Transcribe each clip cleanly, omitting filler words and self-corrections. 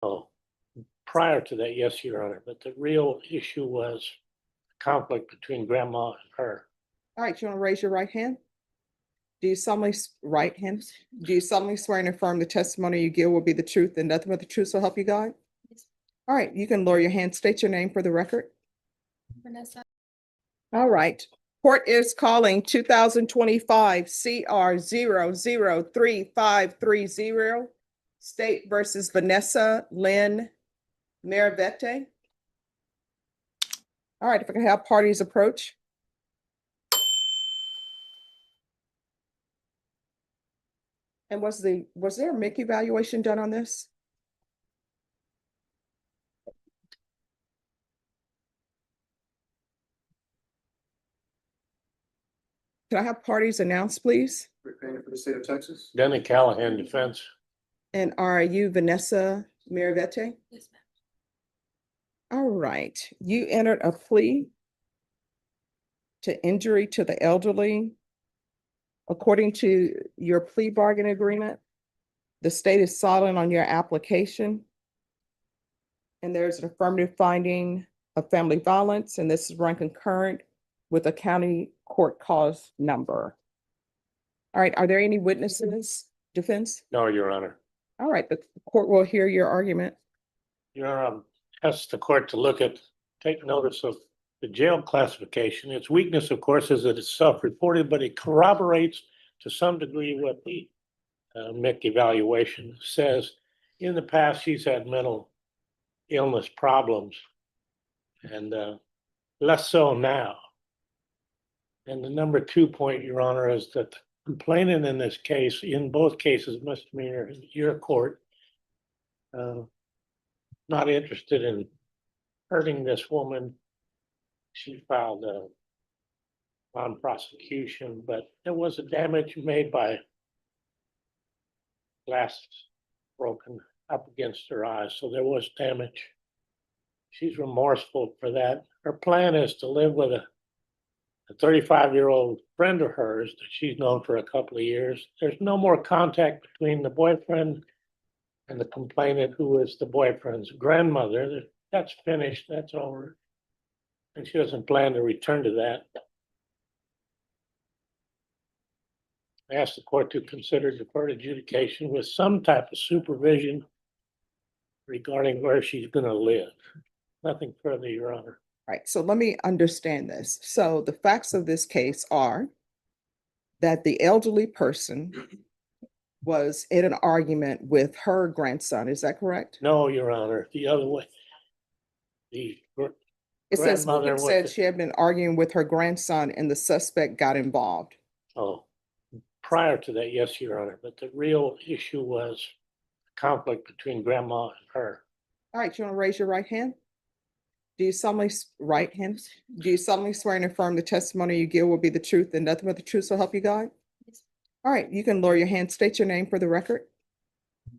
Oh, prior to that, yes, Your Honor, but the real issue was conflict between grandma and her. All right, you want to raise your right hand? Do you solemnly, right hand? Do you solemnly swear and affirm the testimony you give will be the truth and nothing but the truth, so help you God? Yes. All right, you can lower your hand. State your name for the record. Vanessa. All right. Court is calling 2025 CR 0033530, State versus Vanessa Maraveete. All right, if I can have parties approach. And was there a MIC evaluation done on this? Can I have parties announced, please? Representative for the state of Texas. Denny Callahan defense. And are you Vanessa Maraveete? Yes, ma'am. All right, you entered a plea to injury to the elderly. According to your plea bargain agreement, the state is silent on your application. And there's an affirmative finding of family violence, and this is run concurrent with a county court cause number. All right, are there any witnesses, defense? No, Your Honor. All right, the court will hear your argument. Your Honor, asks the court to take notice of the jail classification. Its weakness, of course, is that it's self-reported, but it corroborates to some degree what the MIC evaluation says. In the past, she's had mental illness problems, and less so now. And the number 2 point, Your Honor, is that the complainant in this case, in both cases, misdemeanor in your court, not interested in hurting this woman. She filed on prosecution, but there was a damage made by glass broken up against her eyes, so there was damage. She's remorseful for that. Her plan is to live with a 35-year-old friend of hers that she's known for a couple of years. There's no more contact between the boyfriend and the complainant, who is the boyfriend's grandmother. That's finished, that's over. And she doesn't plan to return to that. I asked the court to consider deferred adjudication with some type of supervision regarding where she's gonna live. Nothing further, Your Honor. All right, so let me understand this. So the facts of this case are that the elderly person was in an argument with her grandson. Is that correct? No, Your Honor, the other way. The It says, grandmother it said was- she had been arguing with her grandson and the suspect got involved. Oh, prior to that, yes, Your Honor, but the real issue was conflict between grandma and her. All right, you want to raise your right hand? Do you solemnly, right hand? Do you solemnly swear and affirm the testimony you give will be the truth and nothing but the truth, so help you God? Yes. All right, you can lower your hand. State your name for the record.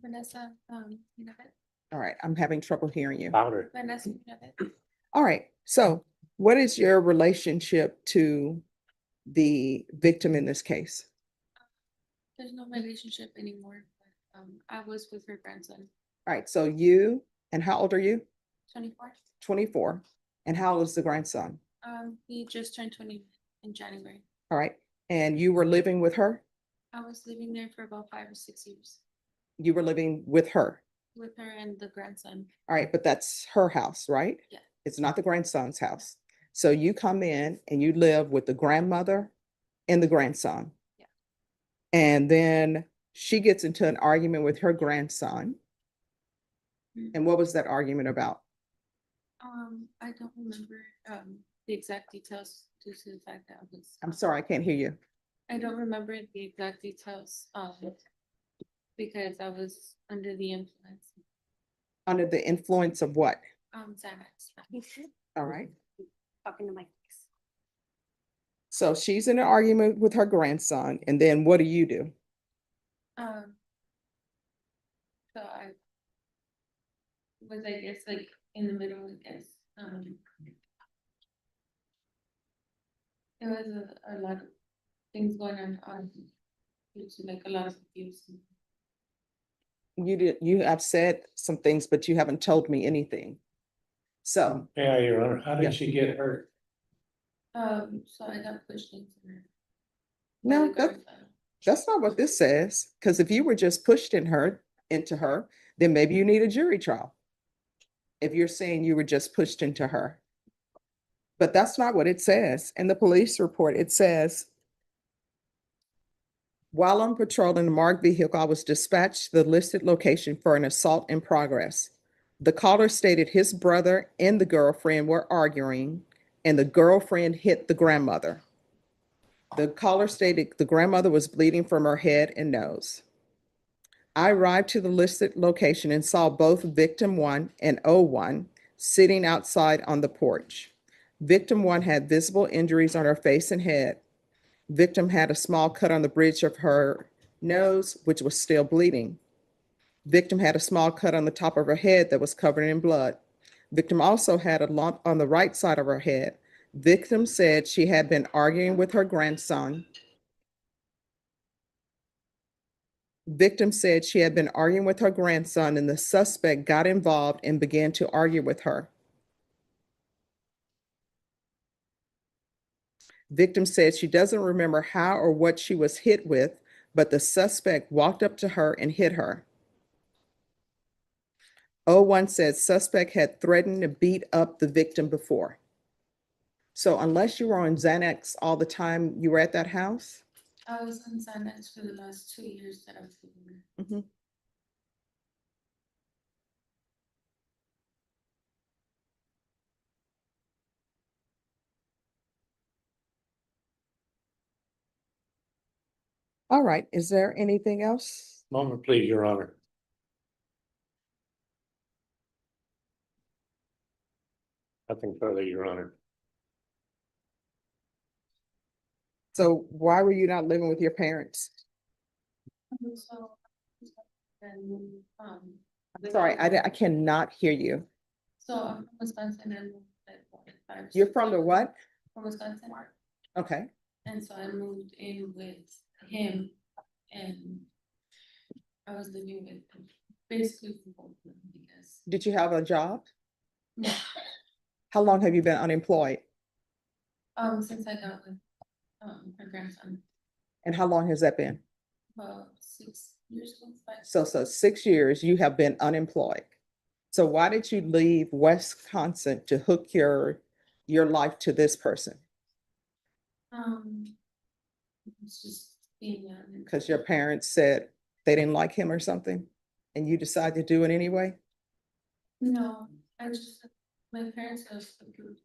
Vanessa, Maraveete. All right, I'm having trouble hearing you. Louder. Vanessa Maraveete. All right, so what is your relationship to the victim in this case? There's no relationship anymore, but I was with her grandson. All right, so you, and how old are you? 24. 24. And how old is the grandson? He just turned 20 in January. All right, and you were living with her? I was living there for about 5 or 6 years You were living with her? with her and the grandson. All right, but that's her house, right? Yeah. It's not the grandson's house. So you come in and you live with the grandmother and the grandson. Yeah. And then she gets into an argument with her grandson. Mhm. And what was that argument about? I don't remember the exact details due to the fact that I was. I'm sorry, I can't hear you. I don't remember the exact details because I was under the influence. Under the influence of what? Xanax. All right. Talking to my face. So she's in an argument with her grandson, and then what do you do? So I was, I guess, like in the middle, I guess. There was a lot of things going on due to like a lot of abuse. you have said some things, but you haven't told me anything. So, Yeah, Your Honor, how Yeah. did she get hurt? So I got pushed into her. no, By the guard. that's not what this says, because if you were just pushed into her, then maybe you need a jury trial. If you're saying you were just pushed into her. But that's not what it says. In the police report, it says, while on patrol in the marked vehicle, I was dispatched to the listed location for an assault in progress. The caller stated his brother and the girlfriend were arguing, and the girlfriend hit the grandmother. The caller stated the grandmother was bleeding from her head and nose. I arrived to the listed location and saw both victim 1 and O1 sitting outside on the porch. Victim 1 had visible injuries on her face and head. Victim had a small cut on the bridge of her nose, which was still bleeding. Victim had a small cut on the top of her head that was covered in blood. Victim also had a lump on the right side of her head. Victim said she had been arguing with her grandson. Victim said she had been arguing with her grandson, and the suspect got involved and began to argue with her. Victim said she doesn't remember how or what she was hit with, but the suspect walked up to her and hit her. O1 said suspect had threatened to beat up the victim before. So unless you were on Xanax all the time you were at that house? I was on Xanax for the last 2 years that I was living there. Mhm. All right, is there anything else? Moment, please, Your Honor. Nothing further, Your Honor. So why were you not living with your parents? So, and, Sorry, I cannot hear you. So I'm from Wisconsin and moved like 5. You're from the what? From Wisconsin. Okay. And so I moved in with him and I was living with him basically for both of them because. Did you have a job? No, How long have you been unemployed? since I got with, her grandson, And how long has that been? about 6 years ago, 5. So 6 years you have been unemployed. So why did you leave Wisconsin to hook your life to this person? It's just being young. Because your parents said they didn't like him or something, and you decided to do it anyway? No, I just, my parents have approved,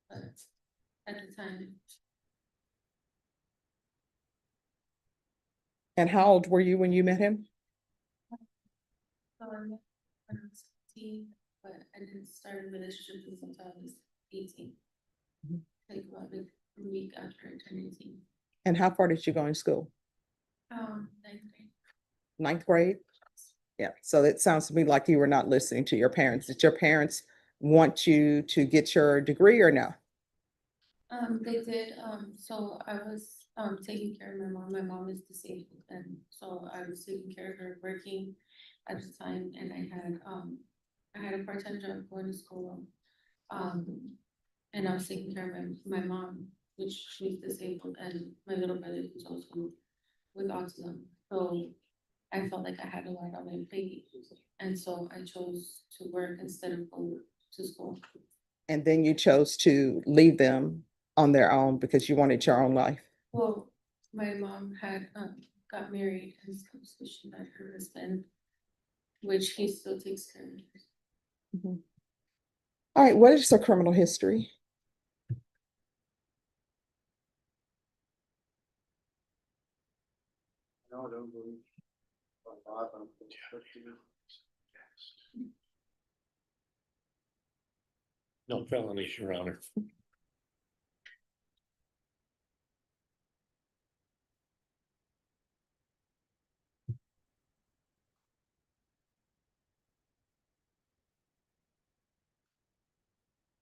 but at the time, And how old were you when you met him? so when I was 16, but I didn't start a relationship with him until I was 18. Mhm. Like about a week after I turned 18. And how far did you go in school? 9th grade. 9th grade? Yeah, so it sounds to me like you were not listening to your parents. Did your parents want you to get your degree or no? They did, so I was, taking care of my mom. My mom is disabled, and so I was taking care of her, working at the time, and I had a part-time job going to school. And I was taking care of my mom, which she's disabled, and my little brother who's also with autism. So I felt like I had a lot on my plate, and so I chose to work instead of go to school. And then you chose to leave them on their own because you wanted your own life. Well, my mom had got married and stuff, so she met her husband, which he still takes care of. Mhm. All right, what is your criminal history? No, I don't believe. A lot of them. No felonies, Your Honor.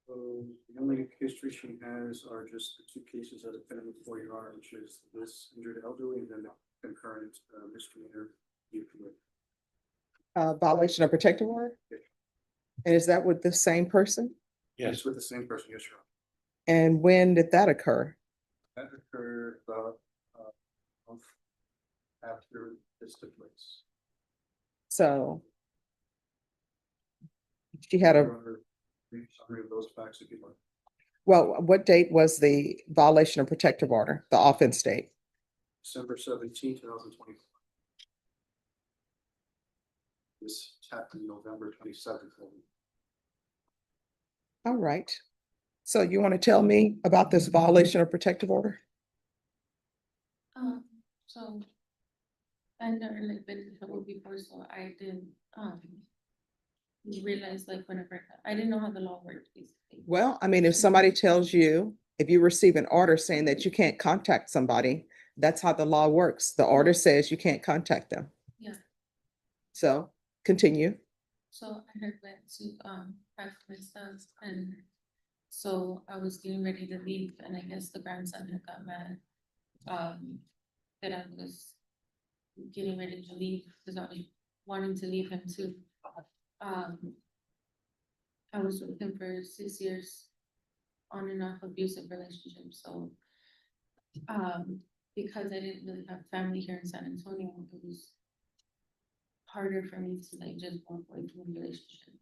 So the only history she has are just the 2 cases that have been before your honor, which is this injured elderly and then the concurrent misdemeanor you commit. Violation of protective order? And is that with the same person? Yes, It's with the same person, yes, Your Honor. And when did that occur? That occurred about a month after this took place. So she had a, Your Honor, brief summary of those facts if you like. well, what date was the violation of protective order, the offense date? December 17, 2024. This happened November 27th. All right. So you want to tell me about this violation of protective order? So I never like been in trouble before, so I didn't, realize like whenever, I didn't know how the law worked basically. Well, I mean, if somebody tells you, if you receive an order saying that you can't contact somebody, that's how the law works. The order says you can't contact them. Yeah, So continue. so I had went to, pack my stuff and so I was getting ready to leave and I guess the grandson had got mad. That I was getting ready to leave because I was wanting to leave him too. Um, I was with him for 6 years, on and off abusive relationship, so. Because I didn't really have family here in San Antonio, it was harder for me to like just walk away from a relationship.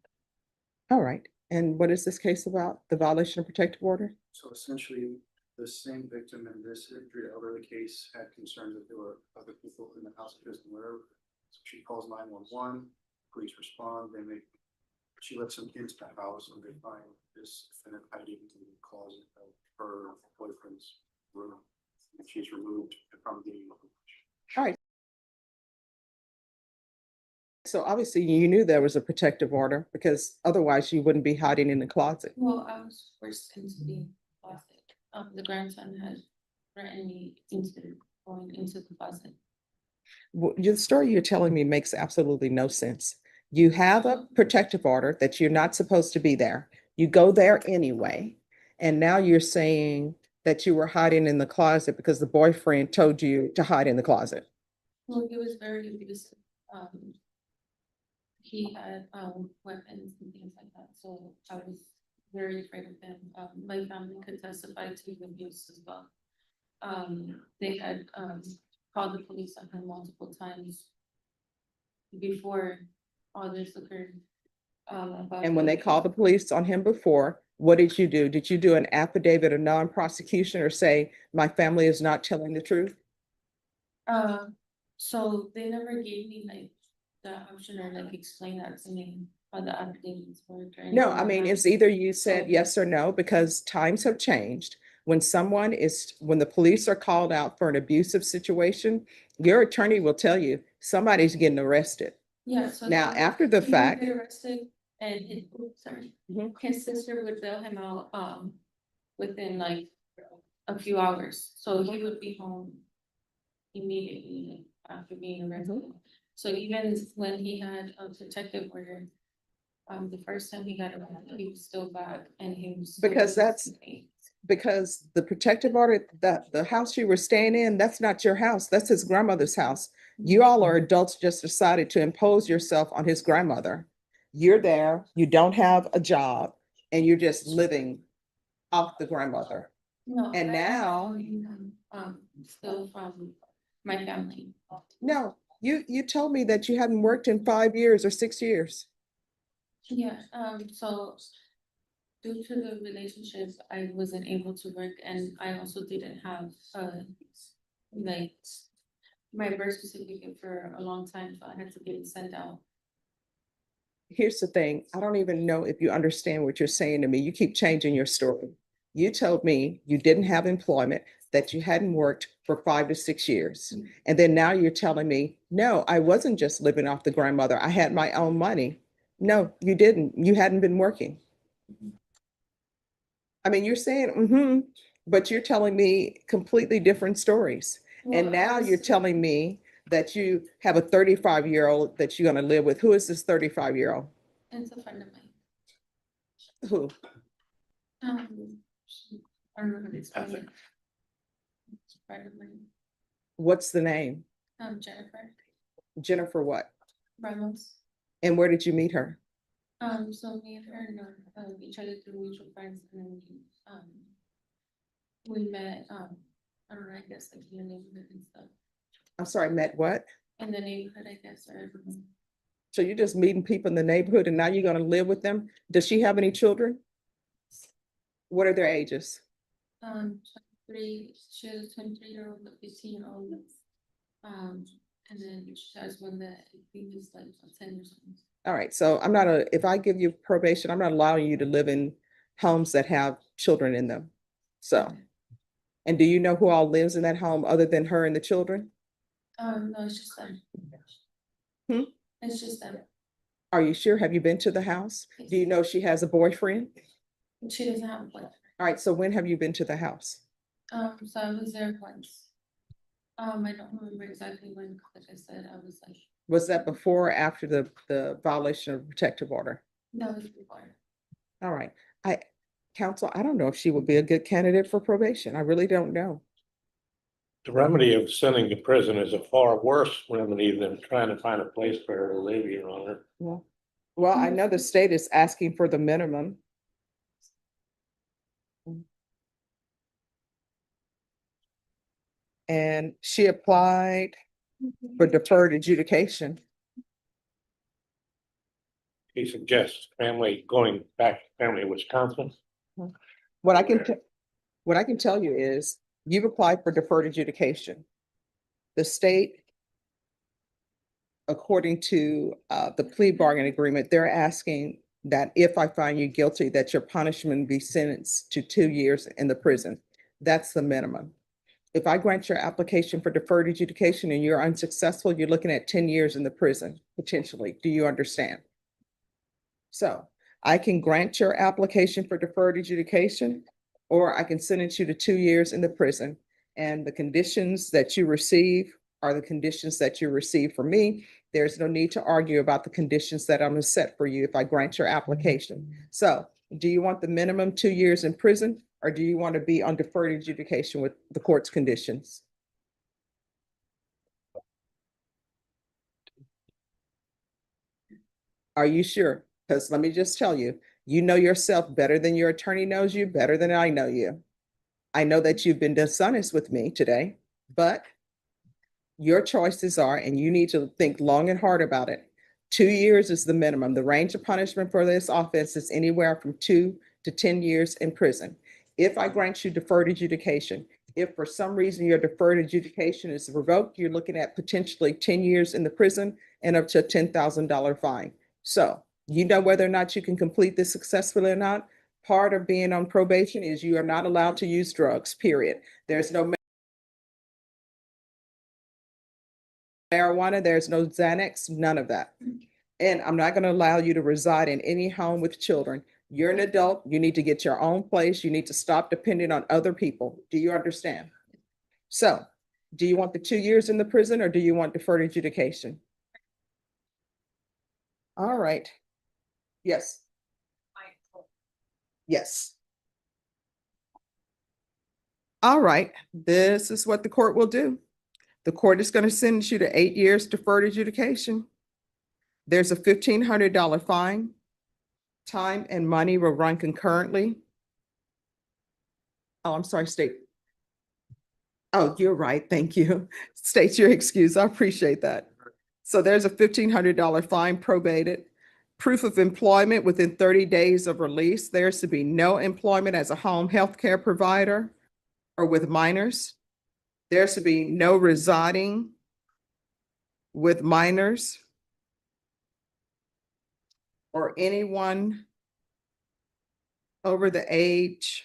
All right. And what is this case about? The violation of protective order? So essentially, the same victim in this injury elderly case had concerns that there were other people in the house just whatever. So she calls 911, police respond, she lets some kids in the house and they find this defendant hiding in the closet of her boyfriend's room. And she's removed from the. All right. So obviously you knew there was a protective order because otherwise you wouldn't be hiding in the closet. Well, I was forced into the closet. The grandson had threatened me into going into the closet. The story you're telling me makes absolutely no sense. You have a protective order that you're not supposed to be there. You go there anyway. And now you're saying that you were hiding in the closet because the boyfriend told you to hide in the closet. Well, he was very abusive. He had weapons and things like that, so I was very afraid of him. My family could testify to the abuse as well. They had called the police on him multiple times before all this occurred. And when they called the police on him before, what did you do? Did you do an affidavit of non-prosecution or say, my family is not telling the truth? So they never gave me like the option or like explain that to me how the affidavits work or anything. No, I like mean, that. it's either you said So- yes or no, because times have changed. When when the police are called out for an abusive situation, your attorney will tell you somebody's getting arrested. Yeah, so. Now, after the he would fact, get arrested and his, sorry, Mhm. his sister would bail him out, within like a few hours, so he would be home immediately after being arrested. So even when he had a protective order, the first time he got arrested, he was still back and he was. still Because doing that's- the same. because the protective order, that the house you were staying in, that's not your house, that's his grandmother's house. You all are adults just decided to impose yourself on his grandmother. You're there, you don't have a job, and you're just living off the grandmother. No, And I have now- my own income, still from my family. No, you told me that you hadn't worked in 5 years or 6 years. Yeah, so due to the relationship, I wasn't able to work and I also didn't have, like, my birth certificate for a long time, so I had to get it sent out. Here's the thing, I don't even know if you understand what you're saying to me. You keep changing your story. You told me you didn't have employment, that you hadn't worked for 5 to 6 years. And then now you're telling me, no, I wasn't just living off the grandmother. I had my own money. No, you didn't. You hadn't been working. I mean, you're saying, but you're telling me completely different stories. And Well, I now was- you're telling me that you have a 35-year-old that you're gonna live with. Who is this 35-year-old? It's a friend of mine. Who? I don't know how to explain it. It's a friend of mine, What's the name? Jennifer Jennifer what? Ramos. And where did you meet her? So me and her know each other through mutual friends, and then we met, I don't know, I guess like in the neighborhood and stuff. I'm sorry, met what? In the neighborhood, I guess, or everyone. So you're just meeting people in the neighborhood and now you're gonna live with them? Does she have any children? What are their ages? 23, she has a 23-year-old, a 15-year-old. And then she has one that I think is like 10 years old. All right, so if I give you probation, I'm not allowing you to live in homes that have children in them. So, and do you know who all lives in that home other than her and the children? No, it's just them. Hmm? It's just them. Are you sure? Have you been to the house? Do you know she has a boyfriend? She doesn't have a boyfriend. All right, so when have you been to the house? So I was there once. I don't remember exactly when, like I said, I was like, Was that before or after the violation of protective order? that was before. All right, counsel, I don't know if she would be a good candidate for probation. I really don't know. The remedy of sending to prison is a far worse remedy than trying to find a place for her to live, Your Honor. Well, I know the state is asking for the minimum. And she applied for deferred adjudication. He suggests family going back to family in Wisconsin. What I can tell you is you've applied for deferred adjudication. The state, according to the plea bargain agreement, they're asking that if I find you guilty, that your punishment be sentenced to 2 years in the prison. That's the minimum. If I grant your application for deferred adjudication and you're unsuccessful, you're looking at 10 years in the prison, potentially. Do you understand? So I can grant your application for deferred adjudication, or I can sentence you to 2 years in the prison. And the conditions that you receive are the conditions that you receive from me. There's no need to argue about the conditions that I'm gonna set for you if I grant your application. So do you want the minimum 2 years in prison, or do you want to be on deferred adjudication with the court's conditions? Are you sure? Because let me just tell you, you know yourself better than your attorney knows you, better than I know you. I know that you've been dishonest with me today, but your choices are, and you need to think long and hard about it. 2 years is the minimum. The range of punishment for this offense is anywhere from 2 to 10 years in prison. If I grant you deferred adjudication, if for some reason your deferred adjudication is revoked, you're looking at potentially 10 years in the prison and up to a $10,000 fine. So you know whether or not you can complete this successfully or not. Part of being on probation is you are not allowed to use drugs, period. There's no marijuana, there's no Xanax, none of that. And I'm not going to allow you to reside in any home with children. You're an adult. You need to get your own place. You need to stop depending on other people. Do you understand? So, do you want the 2 years in the prison or do you want deferred adjudication? All right. Yes. Yes. All right. This is what the court will do. The court is going to sentence you to 8 years deferred adjudication. There's a $1,500 fine. Time and money will run concurrently. Oh, I'm sorry, state. Oh, you're right. Thank you. State your excuse. I appreciate that. So there's a $1,500 fine probated. Proof of employment within 30 days of release. There's to be no employment as a home health care provider or with minors. There's to be no residing with minors or anyone over the age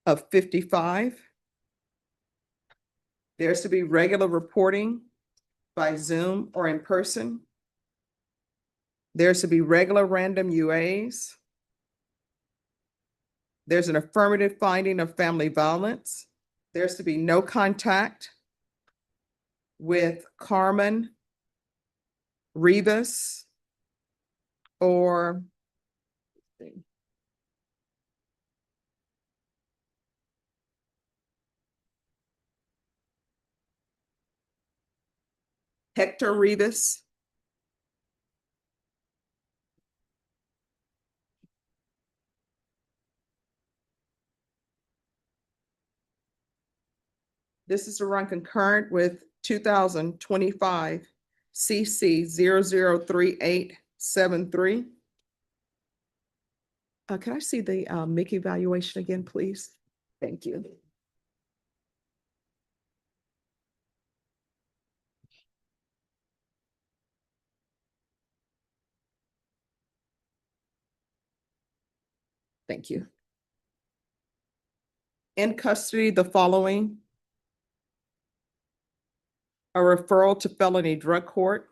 of 55. There's to be regular reporting by Zoom or in person. There's to be regular random UAs. There's an affirmative finding of family violence. There's to be no contact with Carmen Rivas or Hector Rivas This is to run concurrent with 2025 CC 003873. Can I see the MIC evaluation again, please? Thank you. Thank you. In custody, the following: a referral to felony drug court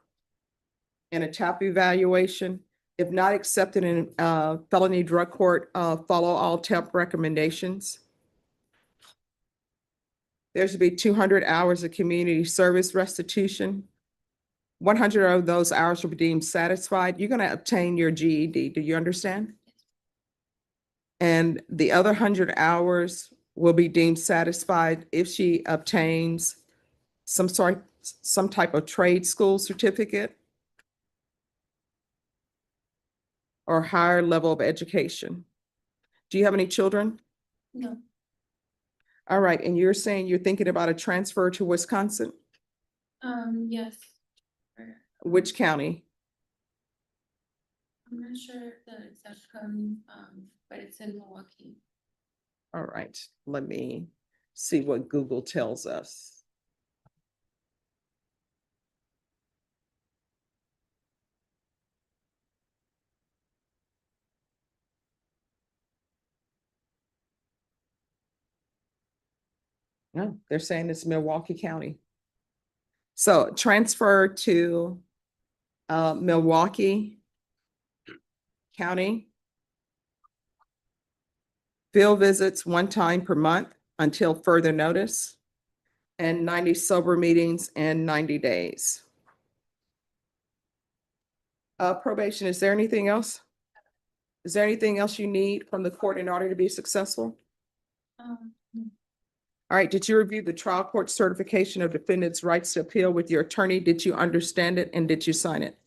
and a TAP evaluation. If not accepted in felony drug court, follow all TAP recommendations. There should be 200 hours of community service restitution. 100 of those hours will be deemed satisfied. You're going to obtain your GED. Do you understand? And the other 100 hours will be deemed satisfied if she obtains some type of trade school certificate or higher level of education. Do you have any children? No, All right, and you're saying you're thinking about a transfer to Wisconsin? yes. Which county? I'm not sure the exact county, but it's in Milwaukee. All right, let me see what Google tells us. No, they're saying it's Milwaukee County. So transfer to Milwaukee County. Field visits 1 time per month until further notice, and 90 sober meetings in 90 days. Probation, is there anything else? Is there anything else you need from the court in order to be successful? All right, did you review the trial court certification of defendant's rights to appeal with your attorney? Did you understand it and did you sign it?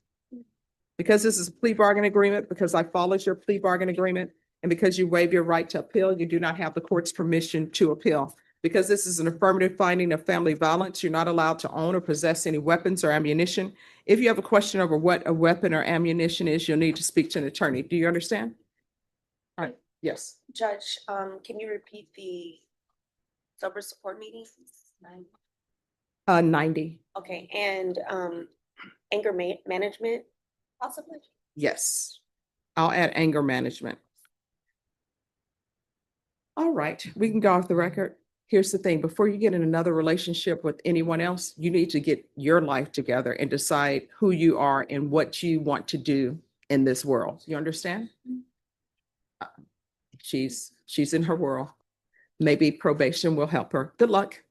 Because this is a plea bargain agreement, because I followed your plea bargain agreement, and because you waive your right to appeal, you do not have the court's permission to appeal. Because this is an affirmative finding of family violence, you're not allowed to own or possess any weapons or ammunition. If you have a question over what a weapon or ammunition is, you'll need to speak to an attorney. Do you understand? All right, yes. Judge, can you repeat the sober support meetings? 90, Okay, and anger management possibly? yes. I'll add anger management. All right, we can go off the record. Here's the thing, before you get in another relationship with anyone else, you need to get your life together and decide who you are and what you want to do in this world. You understand? She's in her world. Maybe probation will help her. Good luck.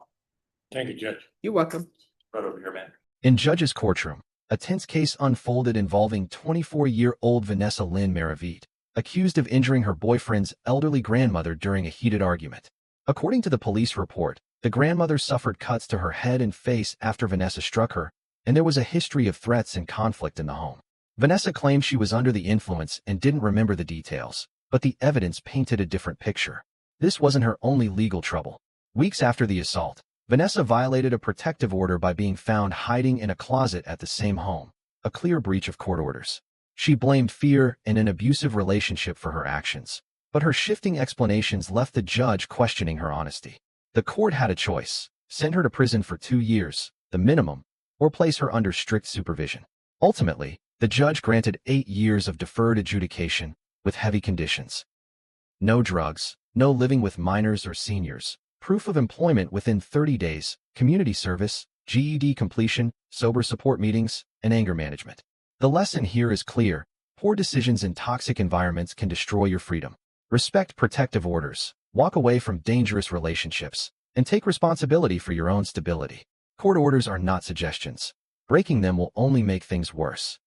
Thank you, Judge. You're welcome. Right over here, man. In Judge's courtroom, a tense case unfolded involving 24-year-old Vanessa Maraveete, accused of injuring her boyfriend's elderly grandmother during a heated argument. According to the police report, the grandmother suffered cuts to her head and face after Vanessa struck her, and there was a history of threats and conflict in the home. Vanessa claimed she was under the influence and didn't remember the details, but the evidence painted a different picture. This wasn't her only legal trouble. Weeks after the assault, Vanessa violated a protective order by being found hiding in a closet at the same home, a clear breach of court orders. She blamed fear and an abusive relationship for her actions, but her shifting explanations left the judge questioning her honesty. The court had a choice: send her to prison for 2 years, the minimum, or place her under strict supervision. Ultimately, the judge granted 8 years of deferred adjudication, with heavy conditions. No drugs, no living with minors or seniors, proof of employment within 30 days, community service, GED completion, sober support meetings, and anger management. The lesson here is clear: poor decisions in toxic environments can destroy your freedom. Respect protective orders, walk away from dangerous relationships, and take responsibility for your own stability. Court orders are not suggestions. Breaking them will only make things worse.